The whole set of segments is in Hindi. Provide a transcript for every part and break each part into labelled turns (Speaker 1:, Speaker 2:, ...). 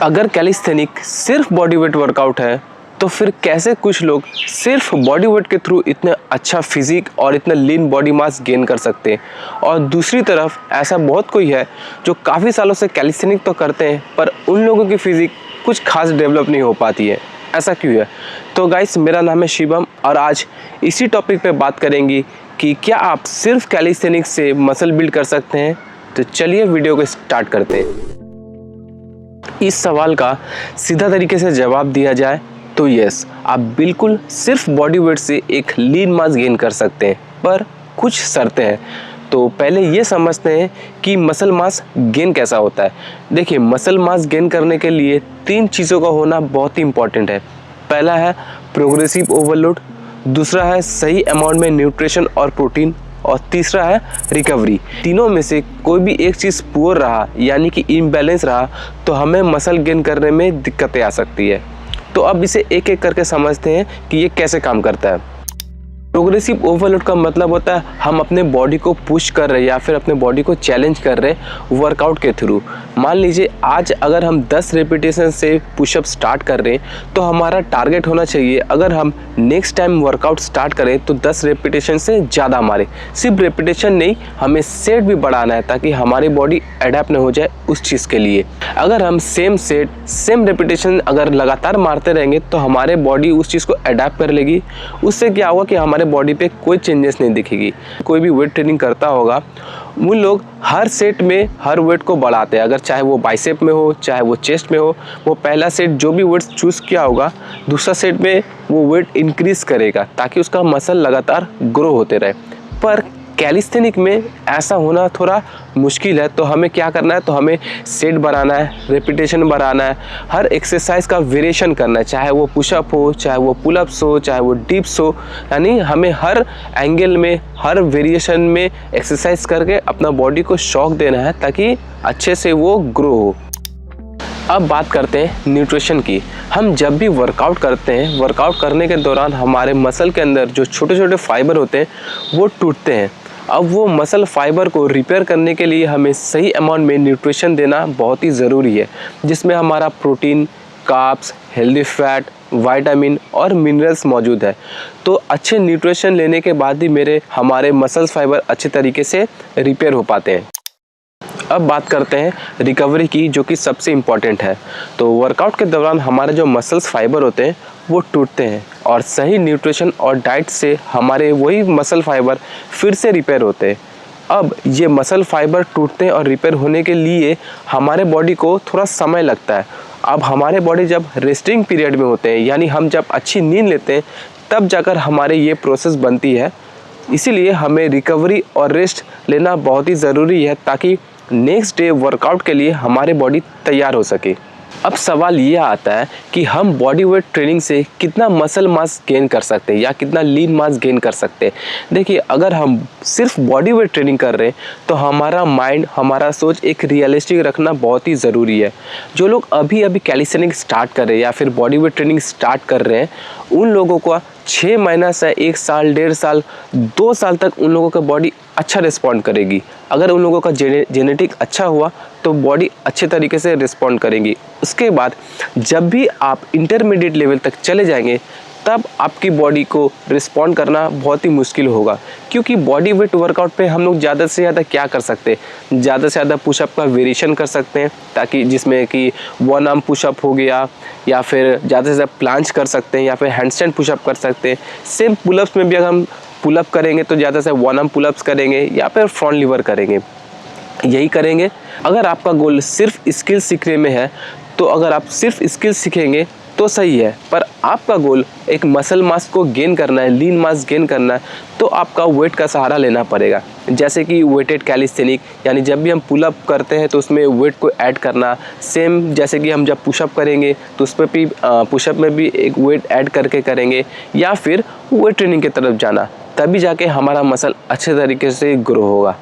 Speaker 1: अगर कैलिस्थेनिक सिर्फ बॉडी वेट वर्कआउट है तो फिर कैसे कुछ लोग सिर्फ बॉडी वेट के थ्रू इतने अच्छा फिजिक और इतना लीन बॉडी मास गेन कर सकते हैं, और दूसरी तरफ ऐसा बहुत कोई है जो काफ़ी सालों से कैलिस्थेनिक तो करते हैं पर उन लोगों की फिजिक कुछ खास डेवलप नहीं हो पाती है। ऐसा क्यों है? तो गाइस, मेरा नाम है शिवम और आज इसी टॉपिक पे बात करेंगे कि क्या आप सिर्फ कैलिस्थेनिक्स से मसल बिल्ड कर सकते हैं। तो चलिए वीडियो को स्टार्ट करते हैं। इस सवाल का सीधा तरीके से जवाब दिया जाए तो यस, आप बिल्कुल सिर्फ बॉडी वेट से एक लीन मास गेन कर सकते हैं, पर कुछ शर्तें हैं। तो पहले ये समझते हैं कि मसल मास गेन कैसा होता है। देखिए, मसल मास गेन करने के लिए 3 चीज़ों का होना बहुत ही इंपॉर्टेंट है। पहला है प्रोग्रेसिव ओवरलोड, दूसरा है सही अमाउंट में न्यूट्रिशन और प्रोटीन, और तीसरा है रिकवरी। तीनों में से कोई भी एक चीज़ पुअर रहा यानी कि इम्बैलेंस रहा तो हमें मसल गेन करने में दिक्कतें आ सकती है। तो अब इसे एक एक करके समझते हैं कि ये कैसे काम करता है। प्रोग्रेसिव ओवरलोड का मतलब होता है हम अपने बॉडी को पुश कर रहे हैं या फिर अपने बॉडी को चैलेंज कर रहे हैं वर्कआउट के थ्रू। मान लीजिए आज अगर हम 10 रेपिटेशन से पुशअप स्टार्ट कर रहे हैं तो हमारा टारगेट होना चाहिए, अगर हम नेक्स्ट टाइम वर्कआउट स्टार्ट करें तो 10 रेपिटेशन से ज़्यादा मारें। सिर्फ रेपिटेशन नहीं, हमें सेट भी बढ़ाना है ताकि हमारी बॉडी अडेप्ट न हो जाए उस चीज़ के लिए। अगर हम सेम सेट सेम रेपिटेशन अगर लगातार मारते रहेंगे तो हमारे बॉडी उस चीज़ को अडेप्ट कर लेगी। उससे क्या होगा कि हमारे बॉडी पे कोई चेंजेस नहीं दिखेगी। कोई भी वेट ट्रेनिंग करता होगा, वो लोग हर सेट में हर वेट को बढ़ाते हैं। अगर चाहे वो बाइसेप में हो चाहे वो चेस्ट में हो, वो पहला सेट जो भी वेट चूज़ किया होगा दूसरा सेट में वो वेट इंक्रीज करेगा ताकि उसका मसल लगातार ग्रो होते रहे। पर कैलिस्थेनिक में ऐसा होना थोड़ा मुश्किल है। तो हमें क्या करना है, तो हमें सेट बढ़ाना है, रेपिटेशन बढ़ाना है, हर एक्सरसाइज का वेरिएशन करना है, चाहे वो पुशअप हो चाहे वो पुलअप्स हो चाहे वो डिप्स हो। यानी हमें हर एंगल में हर वेरिएशन में एक्सरसाइज करके अपना बॉडी को शॉक देना है ताकि अच्छे से वो ग्रो हो। अब बात करते हैं न्यूट्रिशन की। हम जब भी वर्कआउट करते हैं, वर्कआउट करने के दौरान हमारे मसल के अंदर जो छोटे छोटे फाइबर होते हैं वो टूटते हैं। अब वो मसल फाइबर को रिपेयर करने के लिए हमें सही अमाउंट में न्यूट्रिशन देना बहुत ही ज़रूरी है, जिसमें हमारा protein, carbs, healthy fat, vitamin और मिनरल्स मौजूद है। तो अच्छे न्यूट्रिशन लेने के बाद ही हमारे मसल्स फाइबर अच्छे तरीके से रिपेयर हो पाते हैं। अब बात करते हैं रिकवरी की, जो कि सबसे इम्पॉर्टेंट है। तो वर्कआउट के दौरान हमारे जो मसल्स फाइबर होते हैं वो टूटते हैं और सही न्यूट्रिशन और डाइट से हमारे वही मसल फाइबर फिर से रिपेयर होते हैं। अब ये मसल फाइबर टूटते हैं और रिपेयर होने के लिए हमारे बॉडी को थोड़ा समय लगता है। अब हमारे बॉडी जब रेस्टिंग पीरियड में होते हैं यानी हम जब अच्छी नींद लेते हैं तब जाकर हमारे ये प्रोसेस बनती है। इसीलिए हमें रिकवरी और रेस्ट लेना बहुत ही ज़रूरी है ताकि नेक्स्ट डे वर्कआउट के लिए हमारे बॉडी तैयार हो सके। अब सवाल ये आता है कि हम बॉडी वेट ट्रेनिंग से कितना मसल मास गेन कर सकते हैं या कितना लीन मास गेन कर सकते हैं। देखिए, अगर हम सिर्फ बॉडी वेट ट्रेनिंग कर रहे हैं तो हमारा माइंड, हमारा सोच एक रियलिस्टिक रखना बहुत ही ज़रूरी है। जो लोग अभी अभी कैलिस्थेनिक्स स्टार्ट कर रहे हैं या फिर बॉडी वेट ट्रेनिंग स्टार्ट कर रहे हैं, उन लोगों को 6 महीना से 1 साल, 1.5 साल, 2 साल तक उन लोगों का बॉडी अच्छा रिस्पॉन्ड करेगी। अगर उन लोगों का जेनेटिक अच्छा हुआ तो बॉडी अच्छे तरीके से रिस्पॉन्ड करेंगी। उसके बाद जब भी आप इंटरमीडिएट लेवल तक चले जाएंगे तब आपकी बॉडी को रिस्पॉन्ड करना बहुत ही मुश्किल होगा, क्योंकि बॉडी वेट वर्कआउट पे हम लोग ज़्यादा से ज़्यादा क्या कर सकते हैं, ज़्यादा से ज़्यादा पुशअप का वेरिएशन कर सकते हैं ताकि जिसमें कि 1 आर्म पुशअप हो गया, या फिर ज़्यादा से ज़्यादा प्लांच कर सकते हैं या फिर हैंडस्टैंड पुशअप कर सकते हैं। सेम पुलअप्स में भी अगर हम पुलअप करेंगे तो ज़्यादा से 1 आर्म पुलअप्स करेंगे या फिर फ्रंट लीवर करेंगे, यही करेंगे। अगर आपका गोल सिर्फ स्किल सीखने में है तो अगर आप सिर्फ स्किल सीखेंगे तो सही है, पर आपका गोल एक मसल मास को गेन करना है, लीन मास गेन करना है, तो आपका वेट का सहारा लेना पड़ेगा। जैसे कि वेटेड कैलिस्थेनिक, यानी जब भी हम पुलअप करते हैं तो उसमें वेट को ऐड करना। सेम जैसे कि हम जब पुशअप करेंगे तो उस पर भी पुशअप में भी एक वेट ऐड करके करेंगे, या फिर वेट ट्रेनिंग की तरफ जाना, तभी जाके हमारा मसल अच्छे तरीके से ग्रो होगा।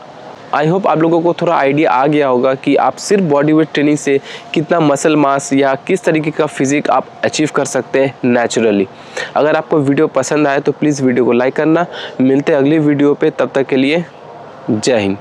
Speaker 1: आई होप आप लोगों को थोड़ा आइडिया आ गया होगा कि आप सिर्फ बॉडी वेट ट्रेनिंग से कितना मसल मास या किस तरीके का फिजिक आप अचीव कर सकते हैं नेचुरली। अगर आपको वीडियो पसंद आए तो प्लीज़ वीडियो को लाइक करना। मिलते हैं अगली वीडियो पे, तब तक के लिए जय हिंद।